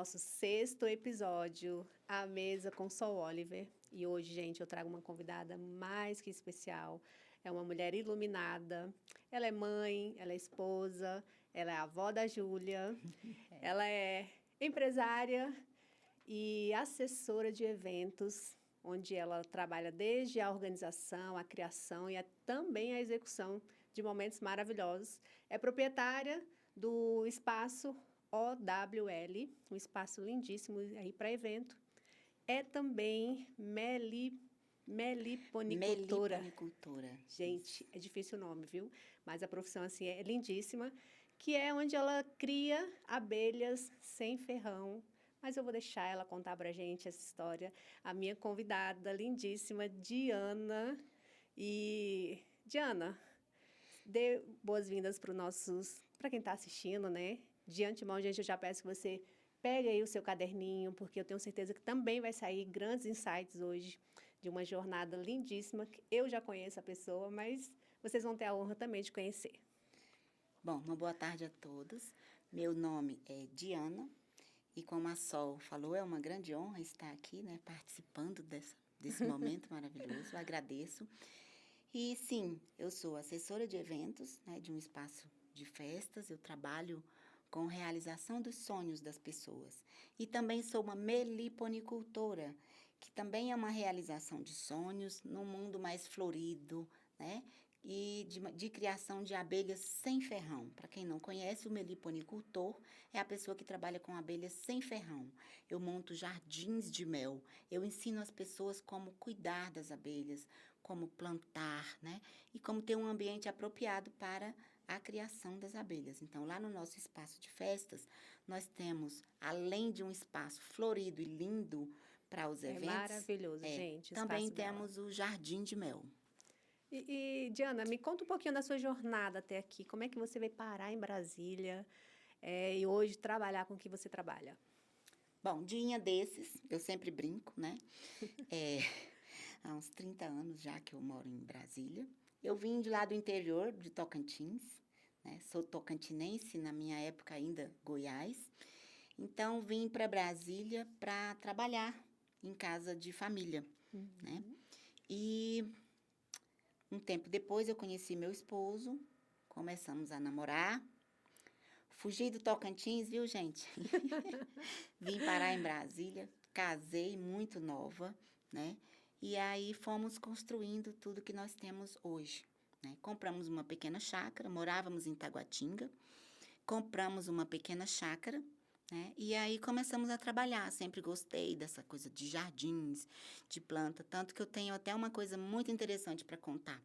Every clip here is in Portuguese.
nosso sexto episódio, A Mesa com Sol Oliver. E hoje, gente, eu trago uma convidada mais que especial. É uma mulher iluminada. Ela é mãe, ela é esposa, ela é avó da Júlia, ela é empresária e assessora de eventos, onde ela trabalha desde a organização, a criação e também a execução de momentos maravilhosos. É proprietária do espaço OWL, um espaço lindíssimo aí para evento. É também meliponicultora. Meliponicultora. Gente, é difícil o nome, viu? Mas a profissão assim é lindíssima, que é onde ela cria abelhas sem ferrão. Mas eu vou deixar ela contar pra gente essa história. A minha convidada lindíssima, Diana. E Diana, dê boas-vindas para quem está assistindo, né? De antemão, gente, eu já peço que você pegue aí o seu caderninho, porque eu tenho certeza que também vai sair grandes insights hoje de uma jornada lindíssima, que eu já conheço a pessoa, mas vocês vão ter a honra também de conhecer. Bom, uma boa tarde a todos. Meu nome é Diana e como a Sol falou, é uma grande honra estar aqui, né, participando desse momento maravilhoso. Eu agradeço. E sim, eu sou assessora de eventos, né, de um espaço de festas. Eu trabalho com realização dos sonhos das pessoas. E também sou uma meliponicultora, que também é uma realização de sonhos num mundo mais florido, né? E de criação de abelhas sem ferrão. Para quem não conhece, o meliponicultor é a pessoa que trabalha com abelhas sem ferrão. Eu monto jardins de mel, eu ensino as pessoas como cuidar das abelhas, como plantar, né? E como ter um ambiente apropriado para a criação das abelhas. Então, lá no nosso espaço de festas, nós temos, além de um espaço florido e lindo para os eventos... É maravilhoso, gente, o também espaço dela. temos o jardim de mel. Diana, me conta um pouquinho da sua jornada até aqui. Como é que você veio parar em Brasília e hoje trabalhar com o que você trabalha? Bom, dia desses, eu sempre brinco, né? Há uns 30 anos já que eu moro em Brasília. Eu vim de lá do interior, de Tocantins, né? Sou tocantinense, na minha época ainda Goiás. Então, vim para Brasília para trabalhar em casa de família, né? E um tempo depois eu conheci meu esposo, começamos a namorar. Fugi do Tocantins, viu, gente? Vim parar em Brasília, casei muito nova, né? E aí fomos construindo tudo que nós temos hoje, né? Compramos uma pequena chácara, morávamos em Taguatinga, compramos uma pequena chácara, né? E aí começamos a trabalhar. Sempre gostei dessa coisa de jardins, de planta, tanto que eu tenho até uma coisa muito interessante para contar.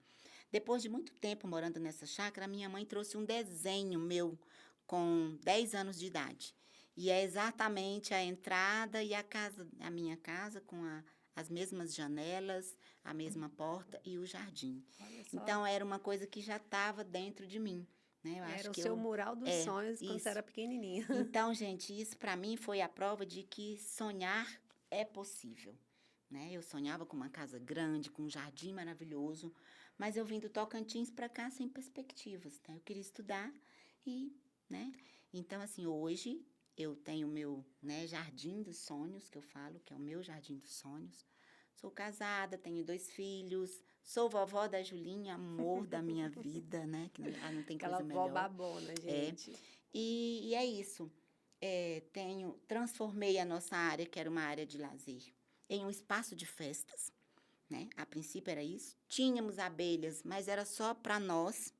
Depois de muito tempo morando nessa chácara, a minha mãe trouxe um desenho meu com 10 anos de idade. E é exatamente a entrada e a minha casa com as mesmas janelas, a mesma porta e o jardim. Olha só. Então, era uma coisa que já estava dentro de mim. Né? Eu Era acho o que seu mural dos sonhos quando você isso. era pequenininha. Então, gente, isso para mim foi a prova de que sonhar é possível. Né? Eu sonhava com uma casa grande, com um jardim maravilhoso, mas eu vim do Tocantins para cá sem perspectivas. Né? Eu queria estudar e, né? Então, assim, hoje eu tenho o meu, né, jardim dos sonhos, que eu falo, que é o meu jardim dos sonhos. Sou casada, tenho 2 filhos, sou vovó da Julinha, amor da minha vida, né? Que não tem Aquela coisa vó melhor. babona, gente. E é isso. Transformei a nossa área, que era uma área de lazer, em um espaço de festas, né? A princípio era isso. Tínhamos abelhas, mas era só para nós.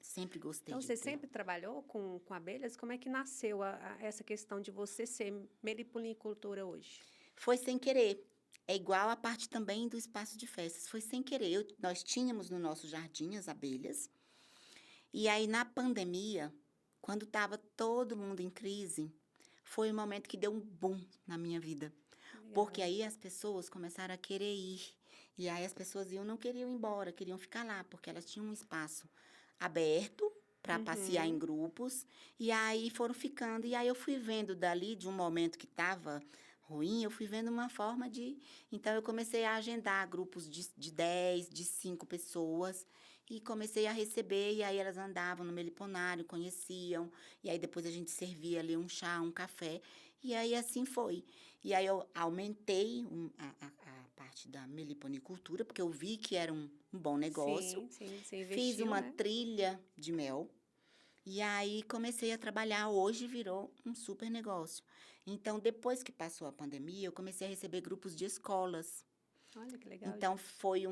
Sempre gostei Então, de você ter. sempre trabalhou com abelhas? Como é que nasceu essa questão de você ser meliponicultora hoje? Foi sem querer. É igual a parte também do espaço de festas. Foi sem querer. Nós tínhamos no nosso jardim as abelhas. E aí, na pandemia, quando estava todo mundo em crise, foi o momento que deu um boom na minha vida. Legal. Porque aí as pessoas começaram a querer ir. E aí as pessoas não queriam ir embora, queriam ficar lá, porque elas tinham um espaço aberto para passear em grupos. E aí foram ficando. E aí eu fui vendo dali, de um momento que estava ruim, eu fui vendo uma forma de... Então, eu comecei a agendar grupos de 10, de 5 pessoas e comecei a receber, e aí elas andavam no meliponário, conheciam, e aí depois a gente servia ali um chá, um café, E aí, assim foi. E aí, eu aumentei a parte da meliponicultura, porque eu vi que era um bom negócio. Sim, sim, você Fiz investiu, uma né? trilha de mel. E aí, comecei a trabalhar. Hoje, virou um super negócio. Então, depois que passou a pandemia, eu comecei a receber grupos de escolas. Olha que legal, Então, gente. foi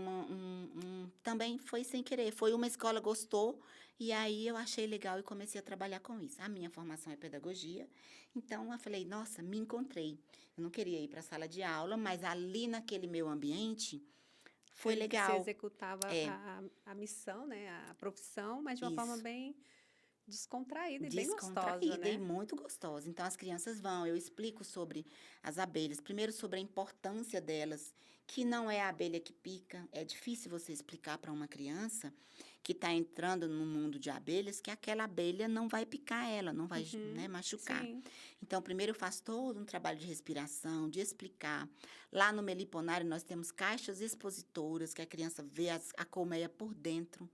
também foi sem querer. Foi uma escola gostou, e aí eu achei legal e comecei a trabalhar com isso. A minha formação é pedagogia, então eu falei, nossa, me encontrei. Eu não queria ir para a sala de aula, mas ali naquele meu ambiente foi Você legal. executava É, a missão, né? A profissão, mas de uma forma isso. bem descontraída e bem gostosa, Descontraída e né? muito gostosa. Então, as crianças vão, eu explico sobre as abelhas. Primeiro, sobre a importância delas, que não é a abelha que pica. É difícil você explicar para uma criança que está entrando no mundo de abelhas que aquela abelha não vai picar ela, não vai, né, Uhum, machucar. sim. Então, primeiro eu faço todo um trabalho de respiração, de explicar. Lá no meliponário, nós temos caixas expositoras, que a criança vê a colmeia por dentro.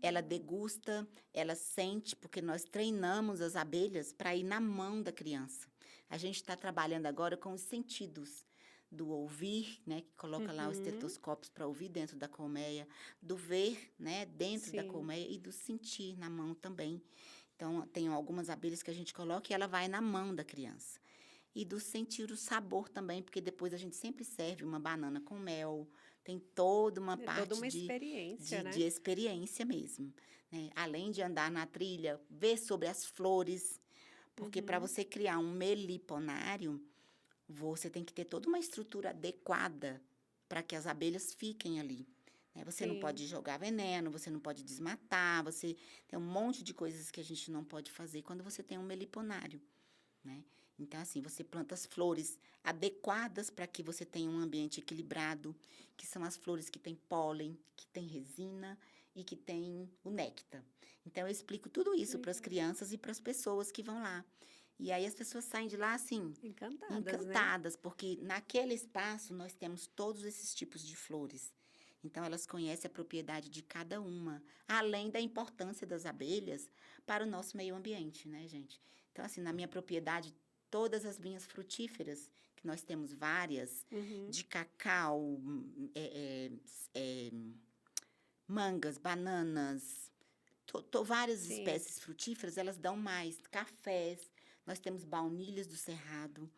Ela Legal. degusta, ela sente, porque nós treinamos as abelhas para ir na mão da criança. A gente está trabalhando agora com os sentidos do ouvir, né, que coloca lá os Uhum, estetoscópios para ouvir dentro da colmeia, do ver, né, dentro da sim. colmeia e do sentir na mão também. Então, tem algumas abelhas que a gente coloca e ela vai na mão da criança. E do sentir o sabor também, porque depois a gente sempre serve uma banana com mel. Tem toda uma É toda parte uma experiência, de né? experiência mesmo, né? Além de andar na trilha, ver sobre as flores, porque para Uhum, você criar um meliponário, você tem que ter toda uma estrutura adequada para que as abelhas fiquem ali, né? Você não sim. pode jogar veneno, você não pode desmatar, você tem um monte de coisas que a gente não pode fazer quando você tem um meliponário, né? Então, assim, você planta as flores adequadas para que você tenha um ambiente equilibrado, que são as flores que têm pólen, que têm resina e que têm o néctar. Então, eu explico tudo isso para as Legal. crianças e para as pessoas que vão lá. E aí as pessoas saem de lá, assim, Encantadas, né? encantadas, porque naquele espaço nós temos todos esses tipos de flores. Então, elas conhecem a propriedade de cada uma, além da importância das abelhas para o nosso meio ambiente, né, gente? Então, assim, na minha propriedade, todas as vinhas frutíferas, que nós temos várias, Uhum, de cacau, mangas, bananas, várias sim. espécies frutíferas, elas dão mais. Cafés, nós temos baunilhas do cerrado.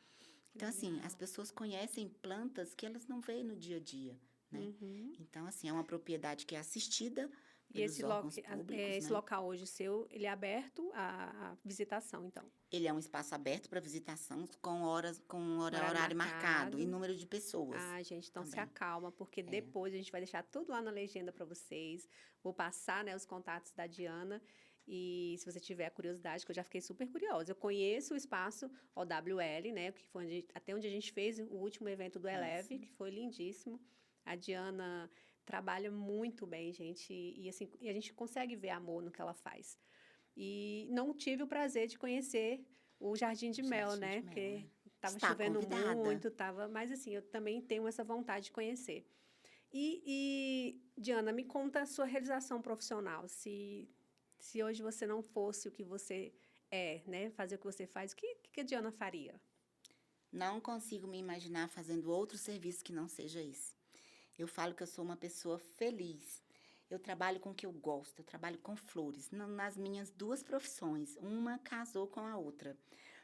Que Então, assim, as legal. pessoas conhecem plantas que elas não veem no dia a dia, né? Uhum. Então, assim, é uma propriedade que é assistida E pelos órgãos públicos, esse né? local hoje seu, ele é aberto à visitação, então? Ele é um espaço aberto para visitação com horas, Horário horário marcado e marcado. número de pessoas Ah, gente, então se também. acalma, porque É. depois a gente vai deixar tudo lá na legenda para vocês. Vou passar, né, os contatos da Diana. E se você tiver curiosidade, que eu já fiquei super curiosa. Eu conheço o espaço OWL, né, que foi até onde a gente fez o último evento do Isso. Eleve, que foi lindíssimo. A Diana trabalha muito bem, gente, e assim, e a gente consegue ver amor no que ela faz. E não tive o prazer de conhecer o Jardim de Mel, Jardim de né? Mel, Porque é. estava Está chovendo convidada. muito, tava, mas assim, eu também tenho essa vontade de conhecer. Diana, me conta a sua realização profissional. Se hoje você não fosse o que você é, né? Fazer o que você faz, o que a Diana faria? Não consigo me imaginar fazendo outro serviço que não seja esse. Eu falo que eu sou uma pessoa feliz. Eu trabalho com o que eu gosto, eu trabalho com flores, nas minhas duas profissões. Uma casou com a outra.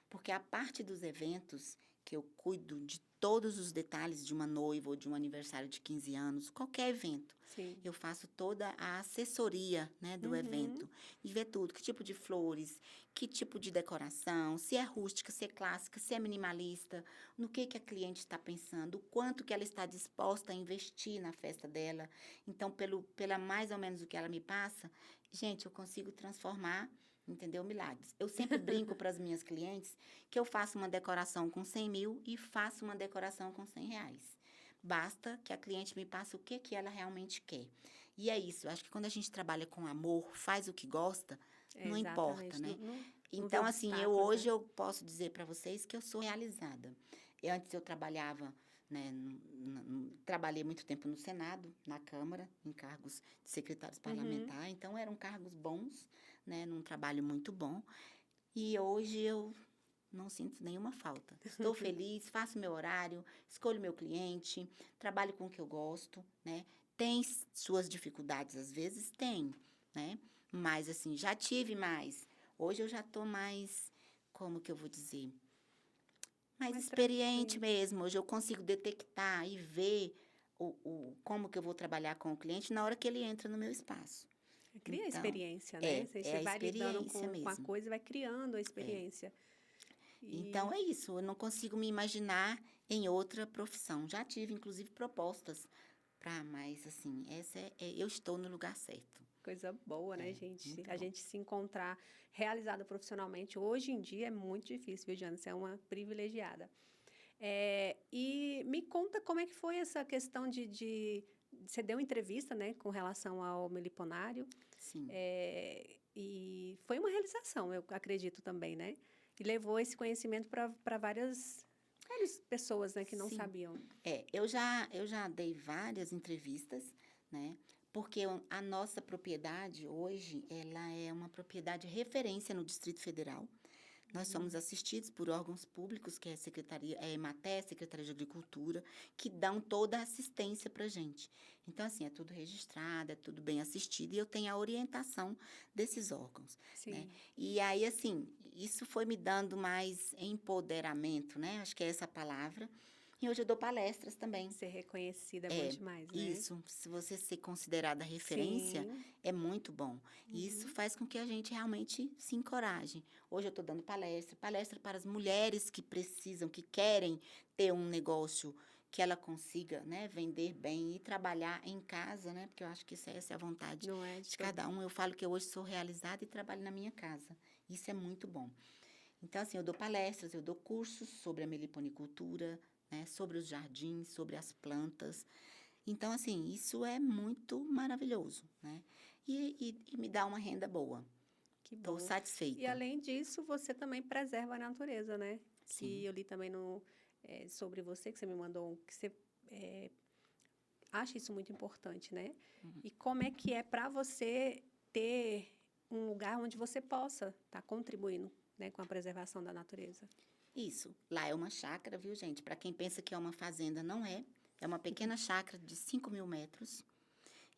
Porque a parte dos eventos, que eu cuido de todos os detalhes de uma noiva ou de um aniversário de 15 anos, qualquer evento, Sim. eu faço toda a assessoria, né, do Uhum. evento, de ver tudo, que tipo de flores, que tipo de decoração, se é rústica, se é clássica, se é minimalista, no que a cliente está pensando, o quanto que ela está disposta a investir na festa dela. Então, pela mais ou menos o que ela me passa, gente, eu consigo transformar, entendeu? Milagres. Eu sempre brinco para as minhas clientes que eu faço uma decoração com 100 mil e faço uma decoração com 100 reais. Basta que a cliente me passe o que ela realmente quer. E é isso. Eu acho que quando a gente trabalha com amor, faz o que gosta, É, não importa, exatamente. Não, né? não vê Então, assim, eu obstáculos, hoje né? eu posso dizer para vocês que eu sou realizada. Antes eu trabalhava, né, trabalhei muito tempo no Senado, na Câmara, em cargos de secretários Uhum. parlamentares, então eram cargos bons, né, num trabalho muito bom. E hoje eu não sinto nenhuma falta. Estou feliz, faço meu horário, escolho meu cliente, trabalho com o que eu gosto, né? Tem suas dificuldades, às vezes tem, né? Mas, assim, já tive mais. Hoje eu já estou mais, como que eu vou dizer? Mais Mais experiente tranquilo. mesmo. Hoje eu consigo detectar e ver como que eu vou trabalhar com o cliente na hora que ele entra no meu espaço. Cria Então, experiência, né? é Você a vai lidando experiência com a mesmo. coisa e vai criando a É. experiência. Então, E é isso. Eu não consigo me imaginar em outra profissão. Já tive, inclusive, propostas para, mas, assim, eu estou no lugar certo. coisa boa, né, É, gente? muito A bom. gente se encontrar realizada profissionalmente, hoje em dia é muito difícil, viu, Diana? Você é uma privilegiada. E me conta como é que foi essa questão você deu entrevista, né, com relação ao meliponário, Sim. e foi uma realização, eu acredito também, né? E levou esse conhecimento para várias pessoas, né, que não Sim. sabiam. Eu já dei várias entrevistas, né? Porque a nossa propriedade hoje, ela é uma propriedade referência no Distrito Federal. Nós somos assistidos por órgãos públicos, que é a Secretaria, a EMATER, Secretaria de Agricultura, que dão toda a assistência para a gente. Então, assim, é tudo registrado, é tudo bem assistido, e eu tenho a orientação desses órgãos, né? Sim, E aí, assim, isso foi me dando mais empoderamento, né? Acho que é essa a palavra. E hoje eu dou palestras também. ser reconhecida é bom É, demais, né? isso. Se você ser considerada referência, Sim. é muito bom. E isso Uhum. faz com que a gente realmente se encoraje. Hoje eu estou dando palestra para as mulheres que precisam, que querem ter um negócio que ela consiga, né, vender bem e trabalhar em casa, né? Porque eu acho que essa é a vontade Não é de de todo. cada um. Eu falo que eu hoje sou realizada e trabalho na minha casa. Isso é muito bom. Então, assim, eu dou palestras, eu dou cursos sobre a meliponicultura, né, sobre os jardins, sobre as plantas. Então, assim, isso é muito maravilhoso, né? E me dá uma renda boa. Que Estou bom. E satisfeita. além disso, você também preserva a natureza, né? Que Sim, eu li também sobre você, que você me mandou, que você eh, acha isso muito importante, né? E como é que é para você ter um lugar onde você possa estar contribuindo, né, com a preservação da natureza? isso. Lá é uma chácara, viu, gente? Para quem pensa que é uma fazenda, não é. É uma pequena chácara de 5.000 metros.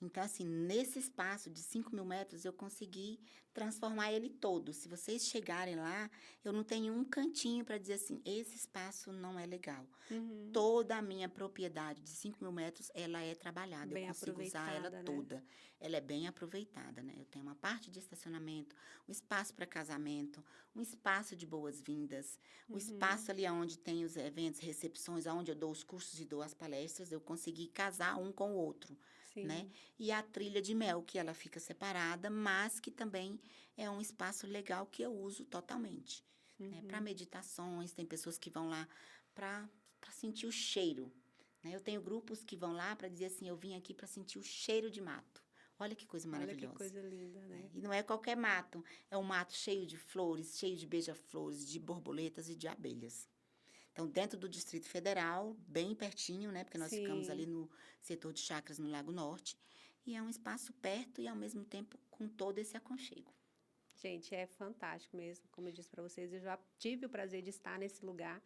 Então, assim, nesse espaço de 5.000 metros, eu consegui transformar ele todo. Se vocês chegarem lá, eu não tenho um cantinho para dizer assim, esse espaço não é legal. Uhum. Toda a minha propriedade de 5.000 metros, ela é trabalhada. Eu Bem consigo usar ela aproveitada, né? toda. Ela é bem aproveitada, né? Eu tenho uma parte de estacionamento, um espaço para casamento, um espaço de boas-vindas, o Uhum. espaço ali onde tem os eventos, recepções, onde eu dou os cursos e dou as palestras, eu consegui casar um com o outro, né? Sim. E a trilha de mel, que ela fica separada, mas que também é um espaço legal que eu uso totalmente, né? Para Uhum. meditações, tem pessoas que vão lá para sentir o cheiro, né? Eu tenho grupos que vão lá para dizer assim, eu vim aqui para sentir o cheiro de mato. Olha que coisa Olha que maravilhosa, coisa linda, né? né? E não é qualquer mato, é um mato cheio de flores, cheio de beija-flores, de borboletas e de abelhas. Então, dentro do Distrito Federal, bem pertinho, né? Porque nós ficamos ali Sim. no setor de chacras no Lago Norte. E é um espaço perto e, ao mesmo tempo, com todo esse aconchego. Gente, é fantástico mesmo. Como eu disse para vocês, eu já tive o prazer de estar nesse lugar.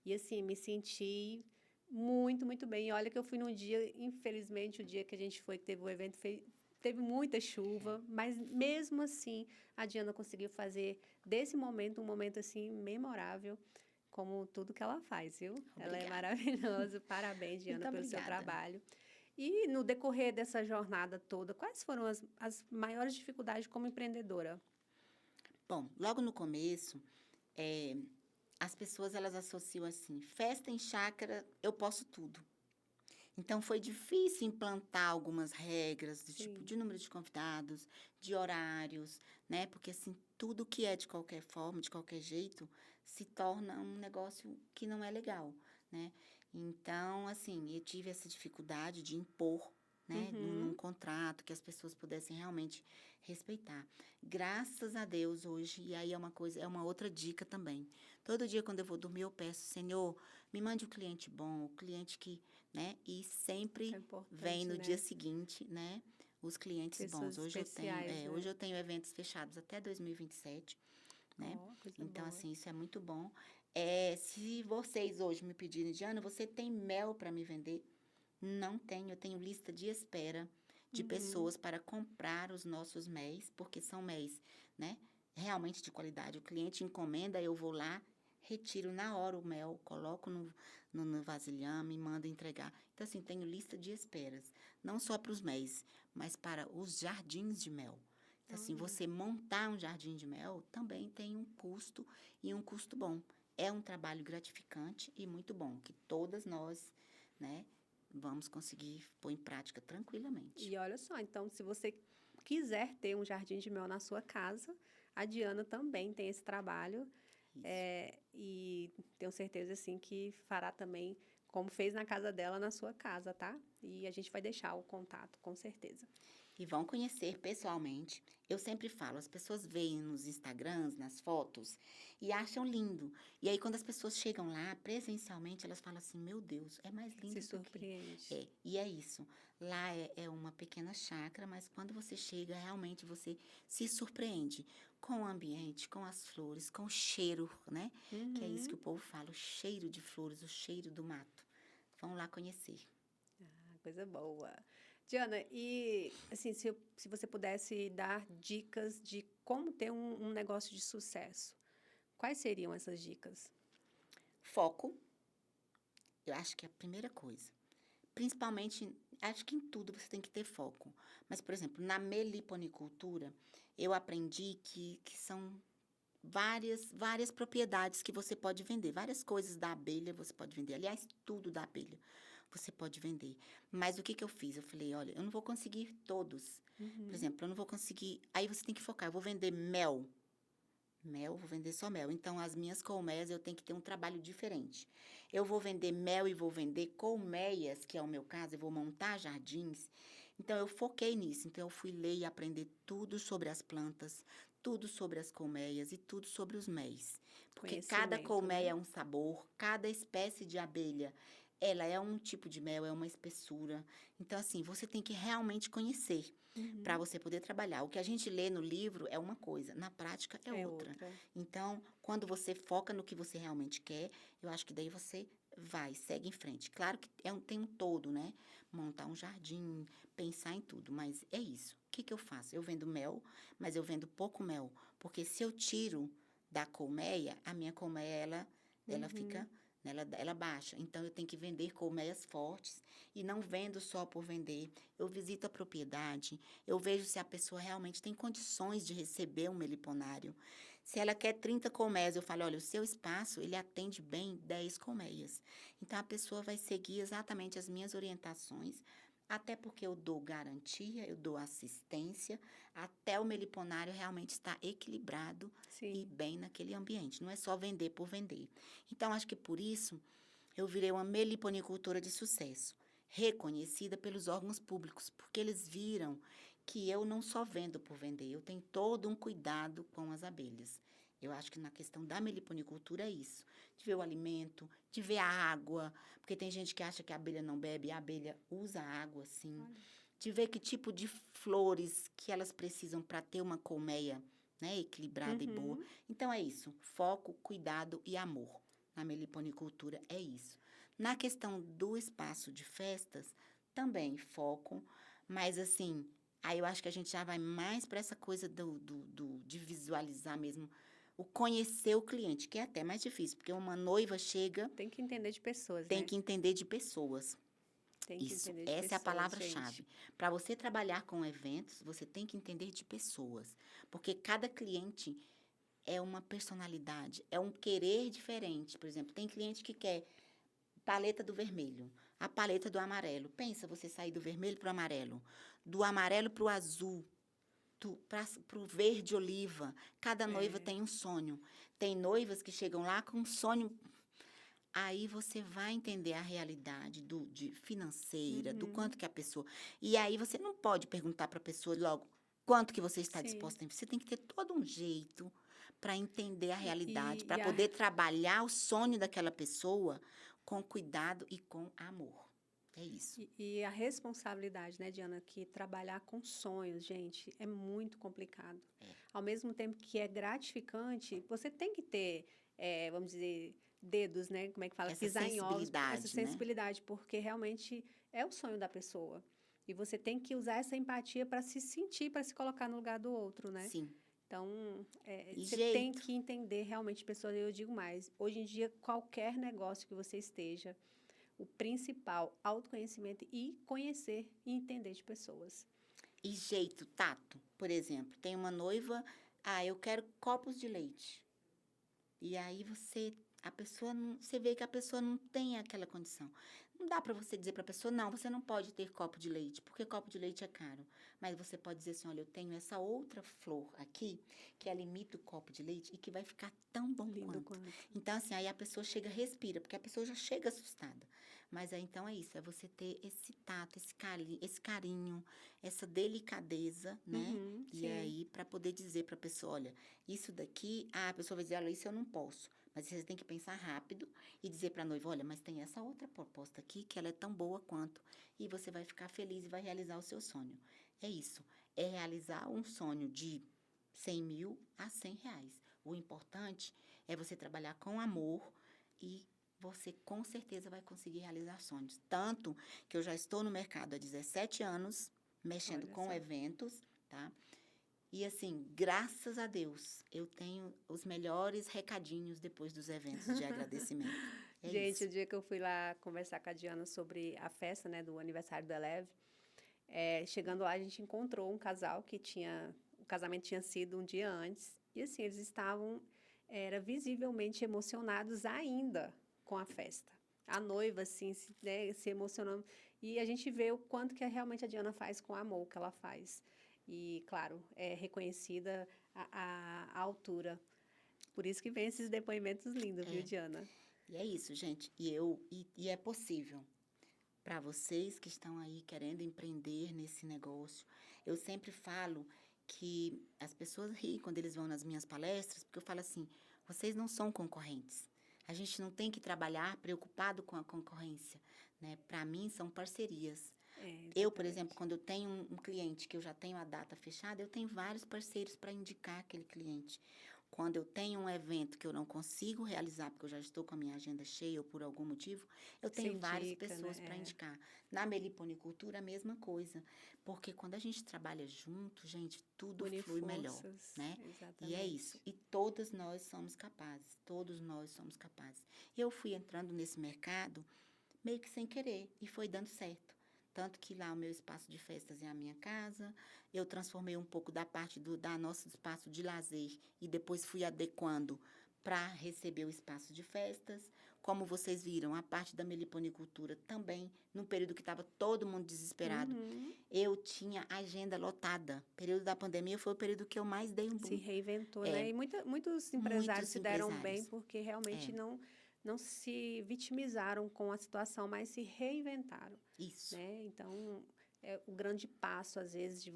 E assim, me senti muito, muito bem. E olha que eu fui num dia, infelizmente, o dia que a gente foi, que teve o evento, teve muita chuva, mas mesmo assim, a Diana conseguiu fazer desse momento um momento assim memorável, como tudo que ela faz, viu? Ela é Obrigada. maravilhosa. Parabéns, Muito Diana, pelo seu obrigada. trabalho. E no decorrer dessa jornada toda, quais foram as maiores dificuldades como empreendedora? Bom, logo no começo, eh, as pessoas elas associam assim, festa em chácara, eu posso tudo. Então foi difícil implantar algumas regras do tipo Sim. de número de convidados, de horários, né? Porque assim, tudo que é de qualquer forma, de qualquer jeito, se torna um negócio que não é legal, né? Então, assim, eu tive essa dificuldade de impor, né, num Uhum. contrato que as pessoas pudessem realmente respeitar. Graças a Deus hoje, e aí é uma coisa, é uma outra dica também. Todo dia quando eu vou dormir eu peço, Senhor, me mande um cliente bom, o cliente que, né? E É sempre vem importante, no dia né? seguinte, né? Os clientes bons. Pessoas especiais, Hoje né? eu tenho eventos fechados até 2027. né? Ó, coisa Então, boa. assim, isso é muito bom. Se vocês hoje me pedirem, Diana, você tem mel para me vender? Não tenho, eu tenho lista de espera de Uhum. pessoas para comprar os nossos méis, porque são méis, né? Realmente de qualidade. O cliente encomenda, eu vou lá, retiro na hora o mel, coloco no vasilhame e mando entregar. Então, assim, tenho lista de esperas, não só para os méis, mas para os jardins de mel. Então, assim, Olha. você montar um jardim de mel também tem um custo e um custo bom. É um trabalho gratificante e muito bom, que todas nós, né, vamos conseguir pôr em prática tranquilamente. E olha só, então, se você quiser ter um jardim de mel na sua casa, a Diana também tem esse trabalho. Isso. E tenho certeza, assim, que fará também como fez na casa dela, na sua casa, tá? E a gente vai deixar o contato, com certeza. E vão conhecer pessoalmente. Eu sempre falo, as pessoas veem nos Instagrams, nas fotos, e acham lindo. E aí, quando as pessoas chegam lá, presencialmente, elas falam assim: meu Deus, é mais Se lindo do que. surpreende. E é isso. Lá é uma pequena chácara, mas quando você chega, realmente você se surpreende com o ambiente, com as flores, com o cheiro, né? Que é isso que Uhum. o povo fala: o cheiro de flores, o cheiro do mato. Vão lá conhecer. Ah, coisa boa. Diana, e assim, se você pudesse dar dicas de como ter um negócio de sucesso, quais seriam essas dicas? Foco, eu acho que é a primeira coisa. Principalmente, acho que em tudo você tem que ter foco. Mas, por exemplo, na meliponicultura, eu aprendi que são várias propriedades que você pode vender. Várias coisas da abelha você pode vender. Aliás, tudo da abelha você pode vender. Mas o que eu fiz? Eu falei, olha, eu não vou conseguir todos. Por Uhum. exemplo, eu não vou conseguir. Aí você tem que focar. Eu vou vender mel. Mel, vou vender só mel. Então, as minhas colmeias eu tenho que ter um trabalho diferente. Eu vou vender mel e vou vender colmeias, que é o meu caso, eu vou montar jardins. Então, eu foquei nisso. Então, eu fui ler e aprender tudo sobre as plantas, tudo sobre as colmeias e tudo sobre os méis. Porque cada Conhecimento, né? colmeia é um sabor, cada espécie de abelha, ela é um tipo de mel, é uma espessura. Então, assim, você tem que realmente conhecer para Uhum. você poder trabalhar. O que a gente lê no livro é uma coisa, na prática é É outra. outra. Então, quando você foca no que você realmente quer, eu acho que daí você segue em frente. Claro que tem um todo, né? Montar um jardim, pensar em tudo, mas é isso. O que eu faço? Eu vendo mel, mas eu vendo pouco mel, porque se eu tiro da colmeia, a minha colmeia ela Uhum. fica, né, ela baixa. Então eu tenho que vender colmeias fortes e não vendo só por vender. Eu visito a propriedade, eu vejo se a pessoa realmente tem condições de receber um meliponário. Se ela quer 30 colmeias, eu falo, olha, o seu espaço, ele atende bem 10 colmeias. Então, a pessoa vai seguir exatamente as minhas orientações, até porque eu dou garantia, eu dou assistência, até o meliponário realmente estar equilibrado e Sim. bem naquele ambiente. Não é só vender por vender. Então, acho que por isso eu virei uma meliponicultora de sucesso, reconhecida pelos órgãos públicos, porque eles viram que eu não só vendo por vender, eu tenho todo um cuidado com as abelhas. Eu acho que na questão da meliponicultura é isso, de ver o alimento, de ver a água, porque tem gente que acha que a abelha não bebe, a abelha usa água, sim. Olha. De ver que tipo de flores que elas precisam para ter uma colmeia, né, equilibrada e boa. Uhum. Então é isso, foco, cuidado e amor. Na meliponicultura é isso. Na questão do espaço de festas, também foco, mas assim, aí eu acho que a gente já vai mais para essa coisa de visualizar mesmo, o conhecer o cliente, que é até mais difícil, porque uma noiva chega, Tem que entender de pessoas, tem né? que entender de pessoas. Tem que Isso, entender de essa é a pessoas, gente. palavra-chave. Para você trabalhar com eventos, você tem que entender de pessoas, porque cada cliente é uma personalidade, é um querer diferente. Por exemplo, tem cliente que quer paleta do vermelho, a paleta do amarelo. Pensa você sair do vermelho para o amarelo para o azul, para o verde oliva. Cada noiva É. tem um sonho. Tem noivas que chegam lá com um sonho. Aí você vai entender a realidade de financeira, do Uhum. quanto que a pessoa. E aí você não pode perguntar para a pessoa logo quanto que você está Sim. disposta a. Você tem que ter todo um jeito para entender a E, realidade, e, para e a, poder trabalhar o sonho daquela pessoa com cuidado e com amor. É isso. E a responsabilidade, né, Diana, que trabalhar com sonhos, gente, é muito complicado. É. Ao mesmo tempo que é gratificante, você tem que ter, vamos dizer, dedos, né? Como é que fala? Essa Pisar em ovos, essa sensibilidade, né? sensibilidade, porque realmente é o sonho da pessoa. E você tem que usar essa empatia para se sentir, para se colocar no lugar do outro, né? Sim. Então, E você tem jeito. que entender realmente pessoas. Eu digo mais, hoje em dia, qualquer negócio que você esteja, o principal, autoconhecimento e conhecer e entender de pessoas. E jeito, tato. Por exemplo, tem uma noiva, eu quero copos de leite. E aí a pessoa não, você vê que a pessoa não tem aquela condição. Não dá para você dizer para a pessoa, não, você não pode ter copo de leite, porque copo de leite é caro. Mas você pode dizer assim, olha, eu tenho essa outra flor aqui, que ela imita o copo de leite e que vai ficar tão bom Lindo quanto. quanto. Então, assim, aí a pessoa chega, respira, porque a pessoa já chega assustada. Mas aí, então, é isso, é você ter esse tato, esse carinho, essa delicadeza, né? Uhum, E sim. aí, para poder dizer para a pessoa, olha, isso daqui, a pessoa vai dizer, olha, isso eu não posso. Mas você tem que pensar rápido e dizer para a noiva, olha, mas tem essa outra proposta aqui que ela é tão boa quanto. E você vai ficar feliz e vai realizar o seu sonho. É isso. É realizar um sonho de 100 mil a 100 reais. O importante é você trabalhar com amor e você com certeza vai conseguir realizar sonhos. Tanto que eu já estou no mercado há 17 anos, mexendo Olha com só. eventos, tá? E assim, graças a Deus, eu tenho os melhores recadinhos depois dos eventos de agradecimento. É Gente, o isso. dia que eu fui lá conversar com a Diana sobre a festa, né, do aniversário do Eleve, chegando lá a gente encontrou um casal que o casamento tinha sido um dia antes, e assim, eles estavam, era visivelmente emocionados ainda com a festa. A noiva, assim, se emocionando. E a gente vê o quanto que realmente a Diana faz com o amor que ela faz. E, claro, é reconhecida a altura. Por isso que vem esses depoimentos lindos, viu, É. Diana? E é isso, gente. E é possível. Para vocês que estão aí querendo empreender nesse negócio, eu sempre falo que as pessoas riem quando eles vão nas minhas palestras, porque eu falo assim: vocês não são concorrentes. A gente não tem que trabalhar preocupado com a concorrência, né? Para mim, são parcerias. Eu, por exemplo, Exatamente. quando eu tenho um cliente que eu já tenho a data fechada, eu tenho vários parceiros para indicar aquele cliente. Quando eu tenho um evento que eu não consigo realizar, porque eu já estou com a minha agenda cheia ou por algum motivo, eu Você tenho várias indica, pessoas para né? indicar. Na meliponicultura, a mesma coisa. Porque quando a gente trabalha junto, gente, tudo Unir flui melhor, forças. né? E é isso. Exatamente. E todas nós somos capazes. Todos nós somos capazes. Eu fui entrando nesse mercado meio que sem querer e foi dando certo. Tanto que lá o meu espaço de festas é a minha casa, eu transformei um pouco da parte da nosso espaço de lazer e depois fui adequando para receber o espaço de festas. Como vocês viram, a parte da meliponicultura também, num período que estava todo mundo desesperado, Uhum. eu tinha agenda lotada. O período da pandemia foi o período que eu mais dei um Se boom. reinventou, É, né? E muitos empresários muitos se deram bem empresários. porque realmente É, não se vitimizaram com a situação, mas se reinventaram, isso. né? Então, o grande passo, às vezes,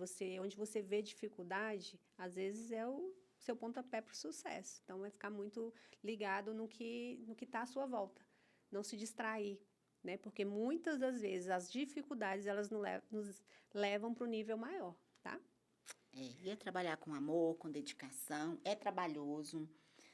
onde você vê dificuldade, às vezes é o seu pontapé para o sucesso. Então, é ficar muito ligado no que está à sua volta. Não se distrair, né? Porque muitas das vezes as dificuldades, elas nos levam para o nível maior, tá? E é trabalhar com amor, com dedicação, é trabalhoso.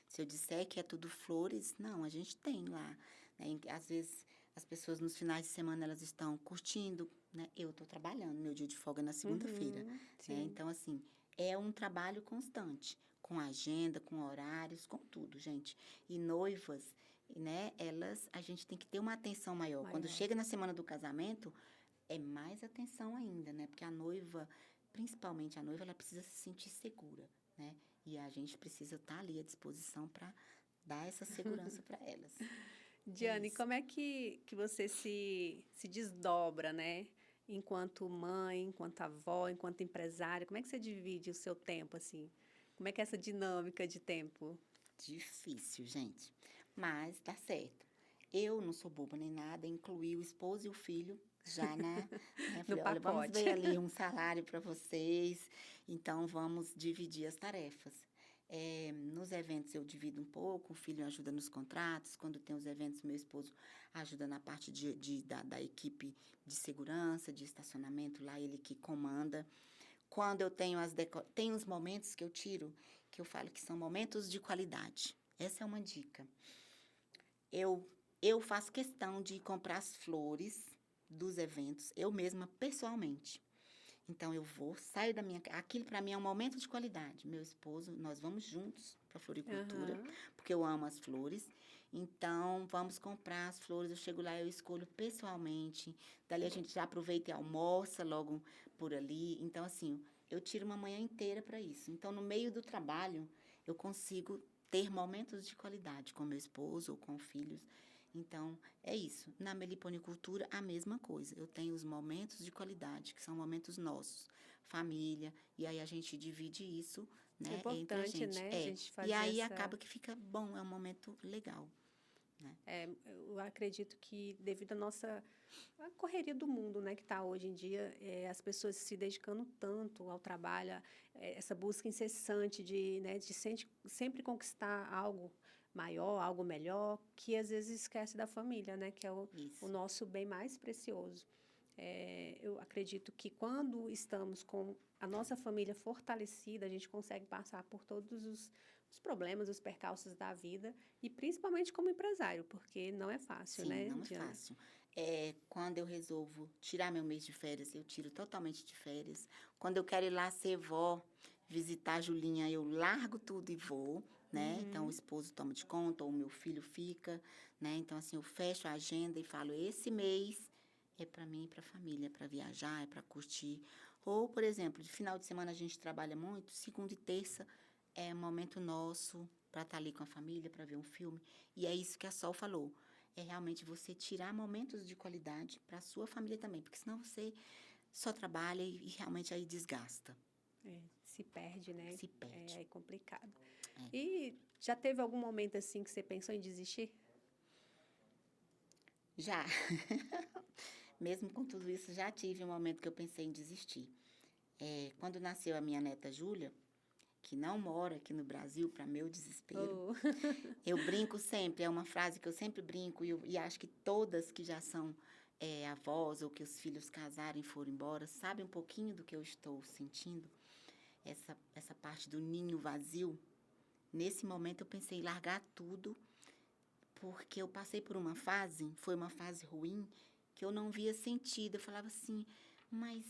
Se eu disser que é tudo flores, não, a gente tem lá, né? Às vezes as pessoas nos finais de semana elas estão curtindo, né? Eu estou trabalhando, meu dia de folga é na segunda-feira, Uhum, né? sim. Então, assim, é um trabalho constante, com agenda, com horários, com tudo, gente. E noivas, né? A gente tem que ter uma atenção maior. Quando Maior. chega na semana do casamento, é mais atenção ainda, né? Porque a noiva, principalmente a noiva, ela precisa se sentir segura, né? E a gente precisa estar ali à disposição para dar essa segurança para elas. É Diane, isso. como é que você se desdobra, né? Enquanto mãe, enquanto avó, enquanto empresária, como é que você divide o seu tempo, assim? Como é que é essa dinâmica de tempo? Difícil, gente. Mas dá certo. Eu não sou boba nem nada, incluí o esposo e o filho já né? No Falei, olha, vamos pacote. ver ali um salário para vocês, então vamos dividir as tarefas. Nos eventos eu divido um pouco, o filho ajuda nos contratos. Quando tem os eventos, meu esposo ajuda na parte da equipe de segurança, de estacionamento, lá ele que comanda. Quando eu tenho tem uns momentos que eu tiro, que eu falo que são momentos de qualidade. Essa é uma dica. Eu faço questão de comprar as flores dos eventos, eu mesma, pessoalmente. Então, eu saio da minha casa. Aquilo, para mim, é um momento de qualidade. Meu esposo, nós vamos juntos para a floricultura, Aham. porque eu amo as flores. Então, vamos comprar as flores. Eu chego lá, eu escolho pessoalmente. Dali, a gente já aproveita e almoça logo por ali. Então, assim, eu tiro uma manhã inteira para isso. Então, no meio do trabalho, eu consigo ter momentos de qualidade com meu esposo ou com filhos. Então, é isso. Na meliponicultura, a mesma coisa. Eu tenho os momentos de qualidade, que são momentos nossos, família, e aí a gente divide isso, É né, entre a importante, gente. né, a gente E fazer aí essa. acaba que fica bom, é um momento legal, né? Eu acredito que devido à nossa a correria do mundo, né, que está hoje em dia, as pessoas se dedicando tanto ao trabalho, essa busca incessante de, né, de sempre conquistar algo maior, algo melhor, que às vezes esquece da família, né, que é o Isso. nosso bem mais precioso. Eu acredito que quando estamos com a nossa família fortalecida, a gente consegue passar por todos os problemas, os percalços da vida, e principalmente como empresário, porque não é fácil, Sim, né, não é Diana? fácil. Quando eu resolvo tirar meu mês de férias, eu tiro totalmente de férias. Quando eu quero ir lá ser vó, visitar a Julinha, eu largo tudo e vou, né? Então, o Uhum. esposo toma de conta, ou o meu filho fica, né? Então, assim, eu fecho a agenda e falo, esse mês é para mim e para a família, é para viajar, é para curtir. Ou, por exemplo, de final de semana a gente trabalha muito, segunda e terça é momento nosso para estar ali com a família, para ver um filme. E é isso que a Sol falou, é realmente você tirar momentos de qualidade para a sua família também, porque senão você só trabalha e realmente aí desgasta, Se perde, né? se perde. É complicado. É. E já teve algum momento assim que você pensou em desistir? Já, mesmo com tudo isso, já tive um momento que eu pensei em desistir. Quando nasceu a minha neta Júlia, que não mora aqui no Brasil, para meu desespero, Oh. eu brinco sempre, é uma frase que eu sempre brinco e acho que todas que já são avós ou que os filhos casaram e foram embora, sabem um pouquinho do que eu estou sentindo, essa parte do ninho vazio. Nesse momento eu pensei em largar tudo, porque eu passei por uma fase, foi uma fase ruim, que eu não via sentido. Eu falava assim, mas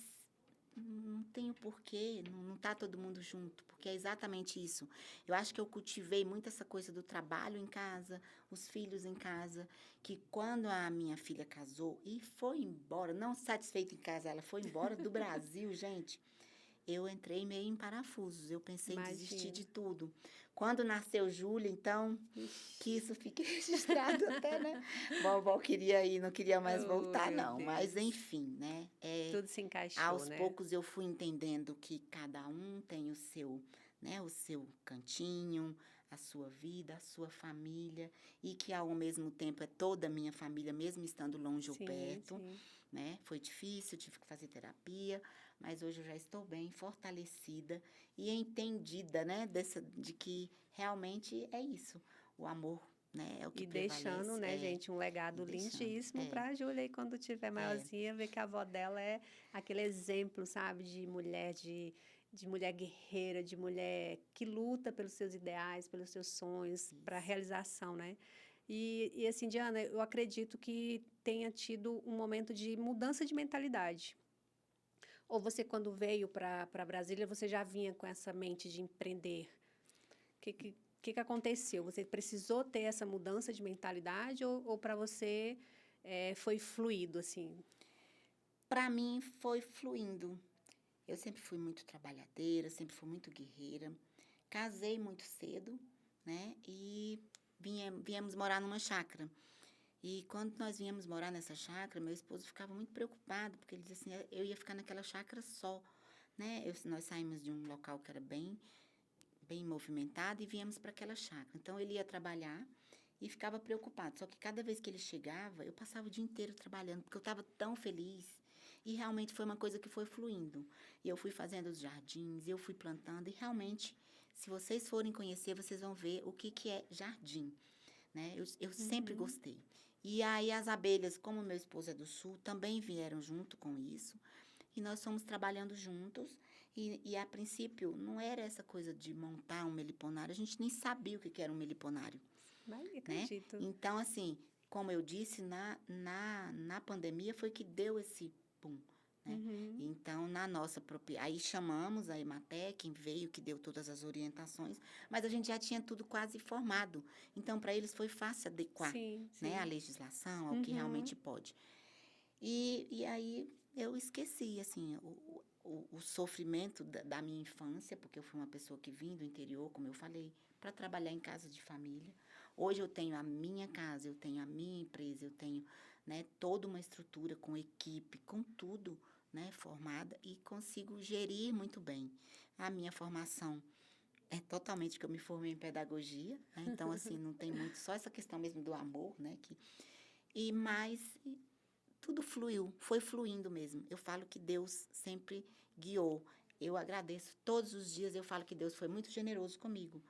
não tenho porquê, não tá todo mundo junto, porque é exatamente isso. Eu acho que eu cultivei muito essa coisa do trabalho em casa, os filhos em casa, que quando a minha filha casou e foi embora, não satisfeita em casa, ela foi embora do Brasil, gente. Eu entrei meio em parafusos, eu pensei em desistir Imagino. de tudo. Quando nasceu Júlia, então, Ixi. que isso fique registrado até, né? Vovó queria ir, não queria mais Oh, voltar, meu não. Mas, Deus. enfim, né? Tudo se encaixou, Aos né? poucos eu fui entendendo que cada um tem o seu, né? O seu cantinho, a sua vida, a sua família. E que, ao mesmo tempo, é toda a minha família, mesmo estando longe ou Sim, perto, sim. né? Foi difícil, tive que fazer terapia, mas hoje eu já estou bem fortalecida e entendida, né? De que realmente é isso. O amor, né? É o que E deixando, prevalece. né, gente, um E legado deixando. lindíssimo para a Júlia aí quando tiver É, maiorzinha, ver que a avó dela é aquele exemplo, sabe, de mulher guerreira, de mulher que luta pelos seus ideais, pelos seus sonhos, para a isso. realização, né? E assim, Diana, eu acredito que tenha tido um momento de mudança de mentalidade. Ou você, quando veio para Brasília, você já vinha com essa mente de empreender? O que aconteceu? Você precisou ter essa mudança de mentalidade ou para você foi fluido, assim? Para mim foi fluindo. Eu sempre fui muito trabalhadeira, sempre fui muito guerreira. Casei muito cedo, né? E viemos morar numa chácara. E quando nós viemos morar nessa chácara, meu esposo ficava muito preocupado, porque ele dizia assim, eu ia ficar naquela chácara só, né? Nós saímos de um local que era bem movimentado e viemos para aquela chácara. Então ele ia trabalhar e ficava preocupado. Só que cada vez que ele chegava, eu passava o dia inteiro trabalhando, porque eu estava tão feliz. E realmente foi uma coisa que foi fluindo. E eu fui fazendo os jardins, eu fui plantando, e realmente Se vocês forem conhecer, vocês vão ver o que é jardim, né? Eu sempre gostei. E aí as abelhas, como meu esposo é do sul, também vieram junto com isso. E nós fomos trabalhando juntos. E a princípio não era essa coisa de montar um meliponário. A gente nem sabia o que era um meliponário, Mas né? acredito. Então, assim, como eu disse, na pandemia foi que deu esse boom, né? Então, na nossa própria... Aí chamamos a Ematec, veio, que deu todas as orientações, mas a gente já tinha tudo quase formado. Então, para eles foi fácil adequar, Sim, né, a sim. legislação ao que realmente pode. E aí eu esqueci, assim, o sofrimento da minha infância, porque eu fui uma pessoa que vim do interior, como eu falei, para trabalhar em casa de família. Hoje eu tenho a minha casa, eu tenho a minha empresa, eu tenho, né, toda uma estrutura com equipe, com tudo, né, formada e consigo gerir muito bem. A minha formação é totalmente que eu me formei em pedagogia, né, então assim não tem muito só essa questão mesmo do amor, né, mas tudo fluiu, foi fluindo mesmo. Eu falo que Deus sempre guiou. Eu agradeço todos os dias, eu falo que Deus foi muito generoso comigo,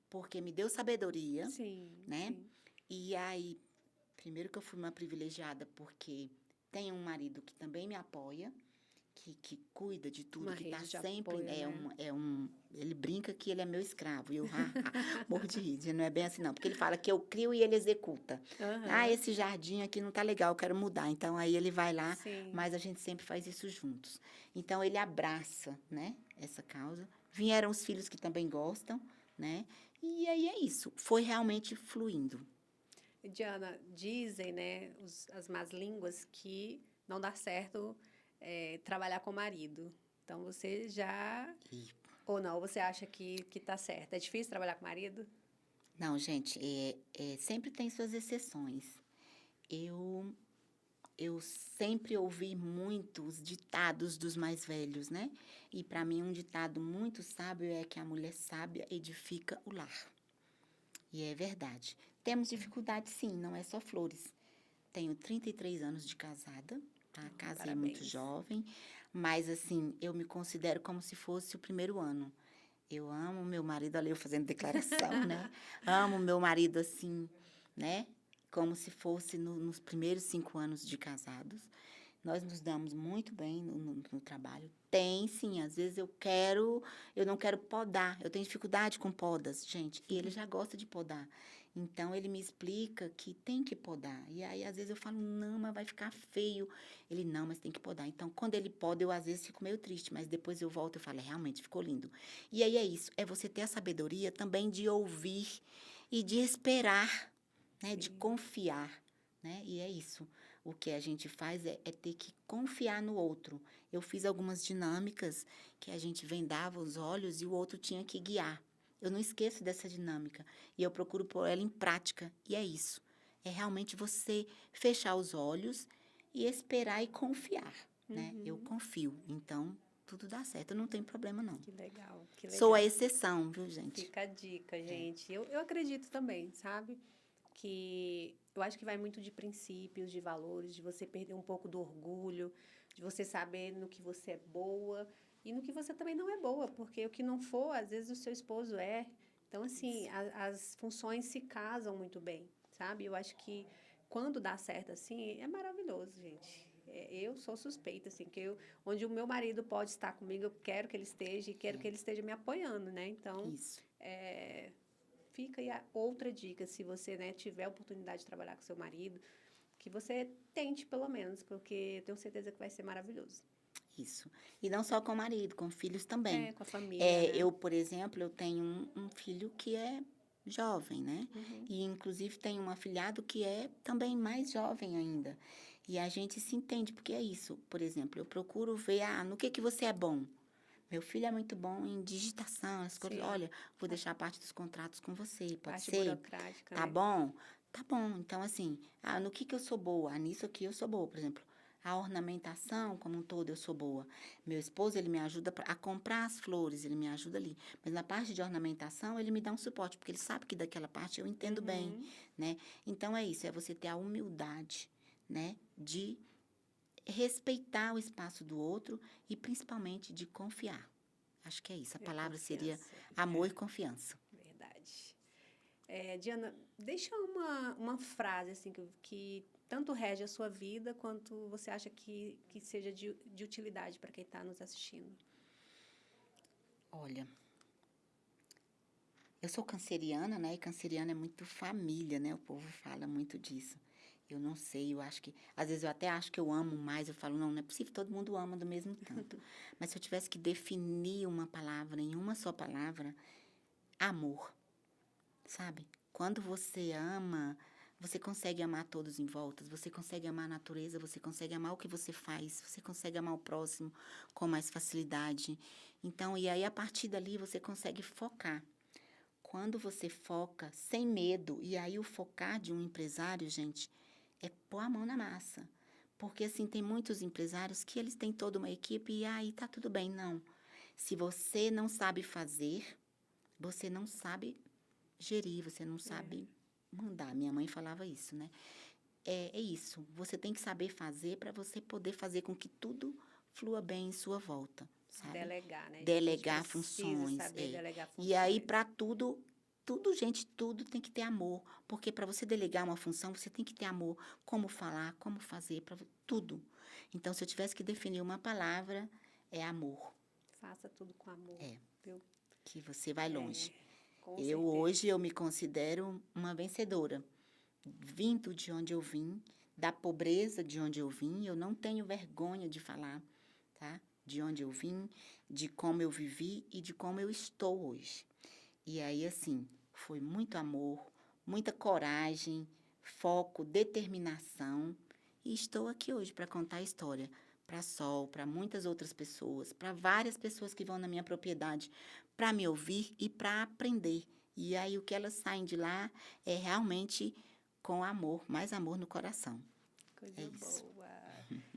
porque me deu sabedoria, Sim, né? sim. E aí, primeiro que eu fui uma privilegiada, porque tenho um marido que também me apoia, que cuida de tudo, Uma que está rede de sempre. apoio, né? Ele brinca que ele é meu escravo. E eu morro de rir, não é bem assim, não. Porque ele fala que eu crio e ele executa. Ah, Aham, esse jardim aqui não tá legal, eu quero mudar. Então aí ele vai lá, sim. mas a gente sempre faz isso juntos. Então ele abraça, né, essa causa. Vieram os filhos que também gostam, né? E aí é isso. Foi realmente fluindo. Diana, dizem, né, as más línguas que não dá certo trabalhar com o marido. Então, você já... E Ou não, você acha que tá certo? É difícil trabalhar com o marido? não, gente, sempre tem suas exceções. Eu eu sempre ouvi muitos ditados dos mais velhos, né? E para mim um ditado muito sábio é que a mulher sábia edifica o lar. E é verdade. Temos dificuldade sim, não é só flores. Tenho 33 anos de casada, tá? Casei muito Parabéns. jovem, mas assim, eu me considero como se fosse o primeiro ano. Eu amo meu marido, olha eu fazendo declaração, né? Amo meu marido assim, né? Como se fosse nos primeiros 5 anos de casados. Nós nos damos muito bem no trabalho. Tem, sim, às vezes eu não quero podar, eu tenho dificuldade com podas, gente, e ele já gosta de podar. Então, ele me explica que tem que podar. E aí, às vezes, eu falo, não, mas vai ficar feio. Ele, não, mas tem que podar. Então, quando ele poda, eu às vezes fico meio triste, mas depois eu volto e falo, realmente, ficou lindo. E aí é isso, é você ter a sabedoria também de ouvir e de esperar, né, de Sim. confiar, né? E é isso. O que a gente faz é ter que confiar no outro. Eu fiz algumas dinâmicas que a gente vendava os olhos e o outro tinha que guiar. Eu não esqueço dessa dinâmica e eu procuro pôr ela em prática. E é isso. É realmente você fechar os olhos e esperar e confiar, né? Eu confio. Então, tudo dá certo. Não tem problema, não. Que legal, que Sou a legal. exceção, viu, gente? Fica a dica, gente. Eu acredito também, sabe? Que eu acho que vai muito de princípios, de valores, de você perder um pouco do orgulho, de você saber no que você é boa e no que você também não é boa, porque o que não for, às vezes o seu esposo é. Então, assim, as funções se casam muito bem, sabe? Eu acho que quando dá certo assim, é maravilhoso, gente. Eu sou suspeita, assim, onde o meu marido pode estar comigo, eu quero que ele esteja e quero que ele esteja me apoiando, né? Então, Isso. fica aí a outra dica, se você, né, tiver a oportunidade de trabalhar com seu marido, que você tente pelo menos, porque eu tenho certeza que vai ser maravilhoso. Isso. E não só com o marido, com filhos também. Com a família, né? Eu, por exemplo, eu tenho um filho que é jovem, né? Uhum. E, inclusive, tenho um afilhado que é também mais jovem ainda. E a gente se entende, porque é isso. Por exemplo, eu procuro ver, no que você é bom? Meu filho é muito bom em digitação, as coisas. Sim, Olha, vou deixar a parte dos contratos com você, pode parte ser? burocrática, Tá né? bom? Tá bom. Então, assim, no que eu sou boa? Nisso aqui eu sou boa, por exemplo. A ornamentação, como um todo, eu sou boa. Meu esposo, ele me ajuda a comprar as flores, ele me ajuda ali. Mas na parte de ornamentação, ele me dá um suporte, porque ele sabe que daquela parte eu entendo bem, Uhum. né? Então, é isso, é você ter a humildade, né? De respeitar o espaço do outro e, principalmente, de confiar. Acho que é isso. A É palavra seria confiança. amor e confiança. Verdade. Diana, deixa uma frase assim que tanto rege a sua vida quanto você acha que seja de utilidade para quem está nos assistindo. Olha, eu sou canceriana, né? E canceriana é muito família, né? O povo fala muito disso. Eu não sei, eu acho que... Às vezes eu até acho que eu amo mais. Eu falo, não é possível, todo mundo ama do mesmo tanto. Mas se eu tivesse que definir uma palavra em uma só palavra, amor, sabe? Quando você ama, você consegue amar todos em volta, você consegue amar a natureza, você consegue amar o que você faz, você consegue amar o próximo com mais facilidade. Então, e aí a partir dali você consegue focar. Quando você foca sem medo, e aí o focar de um empresário, gente, é pôr a mão na massa. Porque, assim, tem muitos empresários que eles têm toda uma equipe e aí tá tudo bem. Não. Se você não sabe fazer, você não sabe gerir, você não sabe mandar. Minha mãe falava isso, né? É isso. Você tem que saber fazer para você poder fazer com que tudo flua bem em sua volta, sabe? Delegar, né? A gente Delegar precisa funções, saber delegar E aí, funções. para tudo, gente, tudo tem que ter amor. Porque para você delegar uma função, você tem que ter amor. Como falar, como fazer, para tudo. Então, se eu tivesse que definir uma palavra, é amor. Faça tudo com amor, É. viu? Que você vai longe. Com Hoje, certeza. eu me considero uma vencedora. Vindo de onde eu vim, da pobreza de onde eu vim, eu não tenho vergonha de falar, tá? De onde eu vim, de como eu vivi e de como eu estou hoje. E aí, assim, foi muito amor, muita coragem, foco, determinação. E estou aqui hoje para contar a história para Sol, para muitas outras pessoas, para várias pessoas que vão na minha propriedade para me ouvir e para aprender. E aí, o que elas saem de lá é realmente com amor, mais amor no coração. É Coisa isso. boa.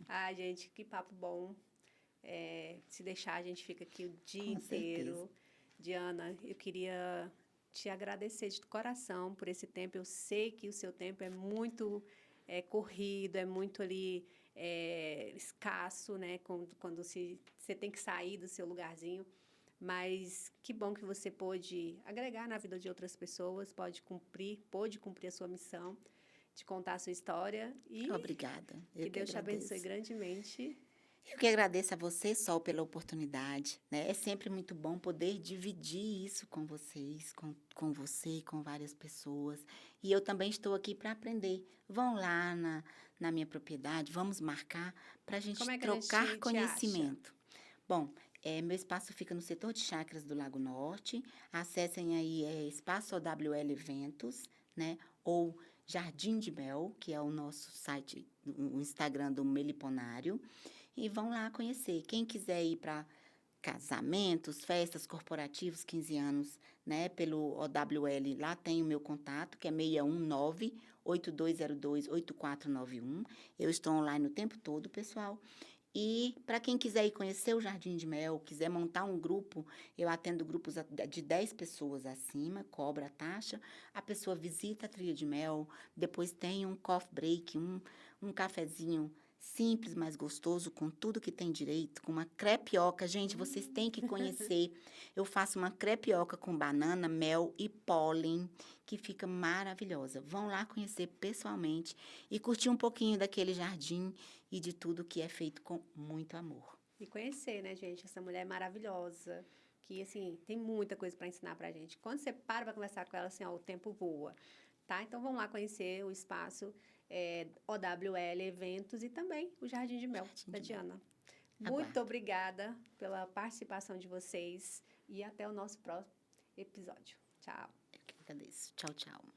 Ah, gente, que papo bom. Se deixar, a gente fica aqui o dia Com certeza. inteiro. Diana, eu queria te agradecer de coração por esse tempo. Eu sei que o seu tempo é muito corrido, é muito ali escasso, né? Quando você tem que sair do seu lugarzinho. Mas que bom que você pôde agregar na vida de outras pessoas, pôde cumprir a sua missão de contar a sua história e Obrigada. Eu que que Deus te abençoe agradeço. grandemente. Eu que agradeço a você, Sol, pela oportunidade, né? É sempre muito bom poder dividir isso com vocês, com você e com várias pessoas. E eu também estou aqui para aprender. Vão lá na minha propriedade, vamos marcar para a gente Como é que a trocar gente te acha? conhecimento. Bom, meu espaço fica no setor de chácaras do Lago Norte. Acessem aí Espaço OWL Eventos, né? Ou Jardim de Mel, que é o nosso site, o Instagram do Meliponário. E vão lá conhecer. Quem quiser ir para casamentos, festas corporativos, 15 anos, né, pelo OWL, lá tem o meu contato, que é 619-8202-8491. Eu estou online o tempo todo, pessoal. E para quem quiser ir conhecer o Jardim de Mel, quiser montar um grupo, eu atendo grupos de 10 pessoas acima, cobra a taxa. A pessoa visita a trilha de mel, depois tem um coffee break, um cafezinho simples, mas gostoso, com tudo que tem direito, com uma crepioca. Gente, vocês têm que conhecer. Eu faço uma crepioca com banana, mel e pólen, que fica maravilhosa. Vão lá conhecer pessoalmente e curtir um pouquinho daquele jardim e de tudo que é feito com muito amor. E conhecer, né, gente, essa mulher maravilhosa, que, assim, tem muita coisa para ensinar pra gente. Quando você para conversar com ela, assim, ó, o tempo voa, tá? Então, vamos lá conhecer o espaço OWL Eventos e também o Jardim de Mel, Jardim da de Mel. Diana. Muito Aguardo. obrigada pela participação de vocês e até o nosso próximo episódio. Tchau! Eu que agradeço. Tchau, tchau.